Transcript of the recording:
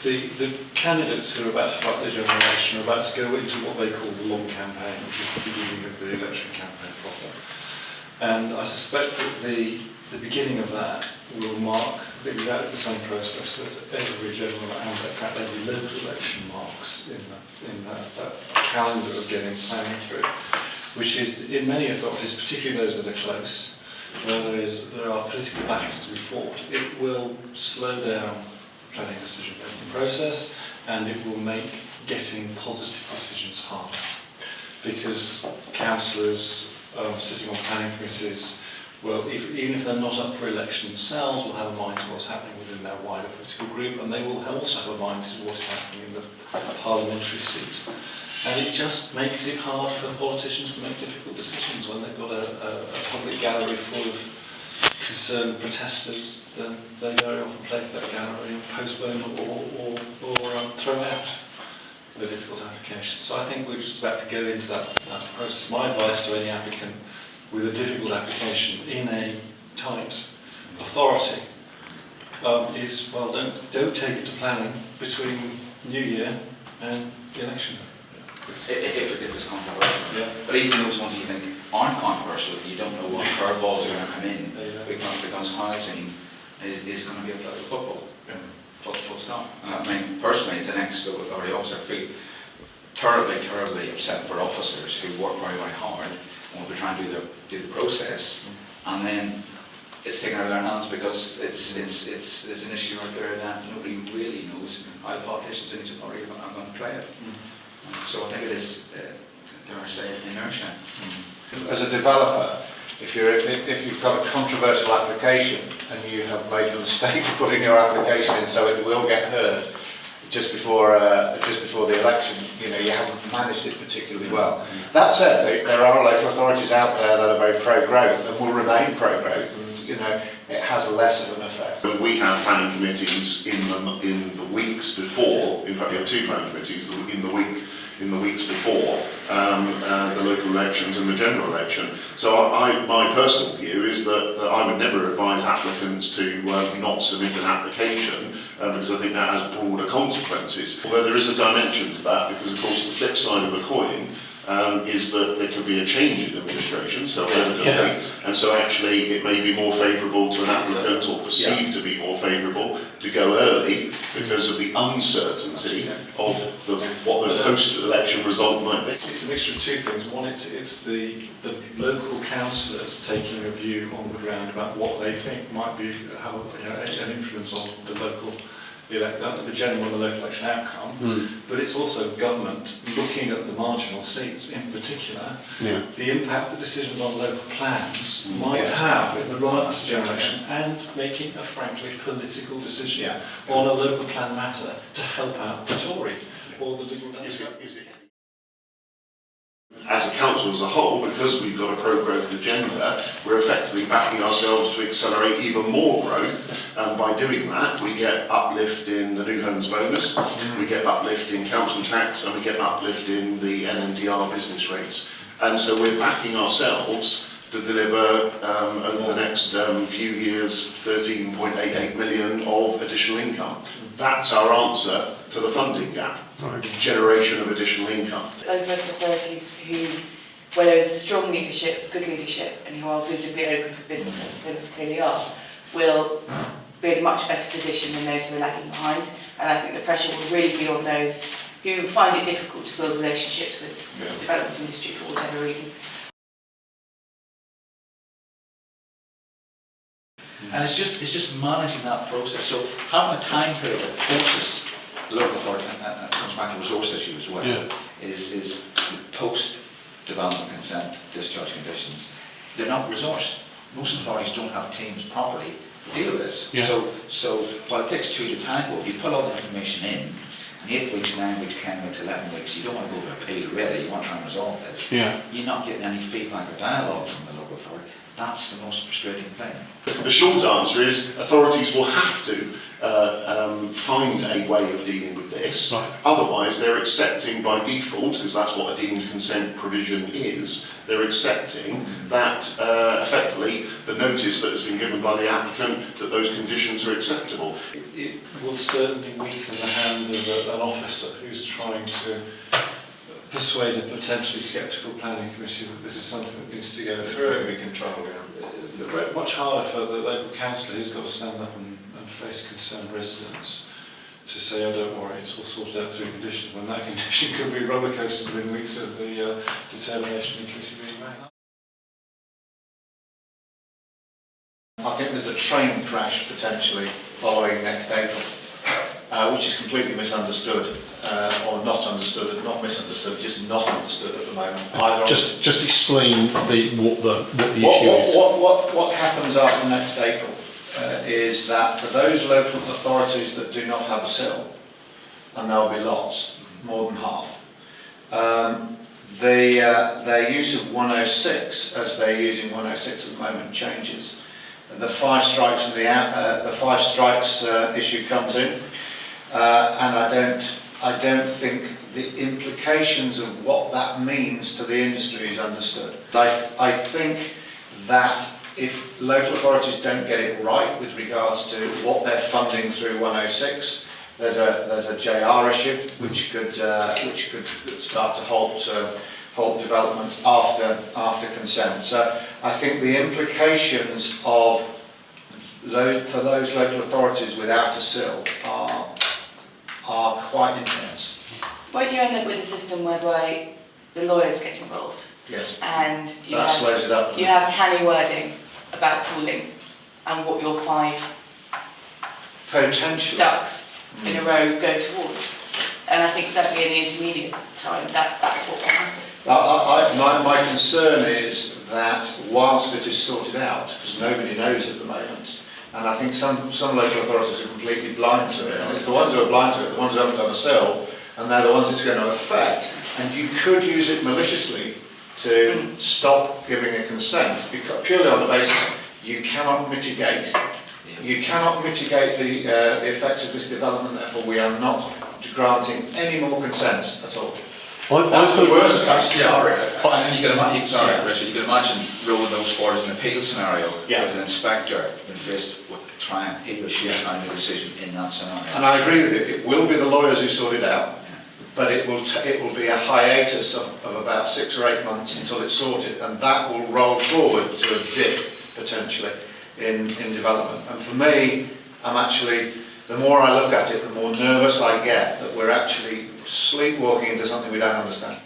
the candidates who are about to fight the general election are about to go into what they call the long campaign, which is the beginning of the election campaign proper. And I suspect that the beginning of that will mark exactly the same process that every general and in fact every local election marks in that calendar of getting planning through, which is in many authorities, particularly those that are close, where there are political battles to be fought, it will slow down the planning decision-making process, and it will make getting positive decisions harder. Because councillors sitting on planning committees, well, even if they're not up for election themselves, will have a mind to what's happening within their wider political group, and they will also have a mind to what is happening in the parliamentary seat. And it just makes it hard for politicians to make difficult decisions when they've got a public gallery full of concerned protesters. Then they very often play to that gallery and postpone or throw out the difficult application. So I think we're just about to go into that process. My advice to any applicant with a difficult application in a tight authority is, well, don't take it to planning between New Year and the election. If it's controversial. Yeah. But even those ones you think aren't controversial, you don't know what curveballs are going to come in, because housing is going to be a bloody football. Yeah. Full stop. I mean, personally, as an ex-local authority officer, I feel terribly upset for officers who work very, very hard and will be trying to do the process, and then it's taken out of their hands because there's an issue out there that nobody really knows how the politicians in each authority are going to play it. So I think it is, dare I say, inertia. As a developer, if you've got a controversial application and you have made a mistake of putting your application in so it will get heard just before the election, you haven't managed it particularly well. That said, there are local authorities out there that are very pro-growth and will remain pro-growth, and it has less of an effect. We have planning committees in the weeks before. In fact, we have two planning committees in the weeks before the local elections and the general election. So my personal view is that I would never advise applicants to not submit an application because I think that has broader consequences. Although there is a dimension to that, because of course the flip side of the coin is that there could be a change in administration, self-evidently, and so actually it may be more favourable to an applicant, or perceived to be more favourable, to go early because of the uncertainty of what the post-election result might be. It's a mixture of two things. One, it's the local councillors taking a view on the ground about what they think might be have an influence on the local. The general and the local election outcome, but it's also government looking at the marginal seats in particular, the impact that decisions on local plans might have in the run-up to the general election, and making a frankly political decision on a local plan matter to help out the Tory or the Liberal Democrat. As a council as a whole, because we've got a pro-growth agenda, we're effectively backing ourselves to accelerate even more growth, and by doing that we get uplift in the new homes bonus, we get uplift in council tax, and we get uplift in the NNDR business rates. And so we're backing ourselves to deliver over the next few years 13.88 million of additional income. That's our answer to the funding gap, generation of additional income. Those local authorities who, where there is strong leadership, good leadership, and who are visibly open for business, as they clearly are, will be in a much better position than those who are lagging behind. And I think the pressure will really be on those who find it difficult to build relationships with the development industry for whatever reason. And it's just managing that process. So having a time period that forces local authority, and comes back to resource issue as well, is post-development consent discharge conditions. They're not resourced. Most authorities don't have teams properly to deal with this. So while it takes two to tango, if you put all the information in 8 weeks, 9 weeks, 10 weeks, 11 weeks, you don't want to go to appeal really, you want to try and resolve this. You're not getting any feedback or dialogue from the local authority. That's the most frustrating thing. The short answer is authorities will have to find a way of dealing with this. Right. Otherwise, they're accepting by default, because that's what a deemed consent provision is, they're accepting that effectively the notice that has been given by the applicant that those conditions are acceptable. It would certainly weaken the hand of an officer who's trying to persuade a potentially sceptical planning committee that this is something that needs to go through. Be controlled, Much harder for the local councillor who's got to stand up and face concerned residents to say, oh, don't worry, it's all sorted out through conditions, when that condition could be rollercoastered within weeks of the determination of the committee being made. I think there's a train crash potentially following next April, which is completely misunderstood, or not understood, not misunderstood, just not understood at the moment. Either Just explain what the issue is. What happens after next April is that for those local authorities that do not have a SIL, and there'll be lots, more than half, their use of 106, as they're using 106 at the moment, changes. The 5 strikes and the 5 strikes issue comes in, and I don't think the implications of what that means to the industry is understood. I think that if local authorities don't get it right with regards to what they're funding through 106, there's a JR issue which could start to halt development after consent. So I think the implications for those local authorities without a SIL are quite intense. Won't you end up with a system whereby the lawyers get involved? Yes. And That slows it up. you have canny wording about pooling and what your 5 Potentially. ducks in a row go towards. And I think certainly in the intermediate time, that's what will happen. My concern is that whilst it is sorted out, because nobody knows at the moment, and I think some local authorities are completely blind to it, and it's the ones who are blind to it, the ones who haven't done a SIL, and they're the ones it's going to affect, and you could use it maliciously to stop giving a consent, because purely on the basis you cannot mitigate the effects of this development, therefore we are not granting any more consents at all. That's the worst case scenario. And you can imagine, sorry, Richard, you can imagine rolling those forward as an appeal scenario Yeah. with an inspector been faced with trying, he or she trying a decision in that scenario. And I agree with you, it will be the lawyers who sort it out, but it will be a hiatus of about 6 or 8 months until it's sorted, and that will roll forward to a dip, potentially, in development. And for me, the more I look at it, the more nervous I get that we're actually sleepwalking into something we don't understand.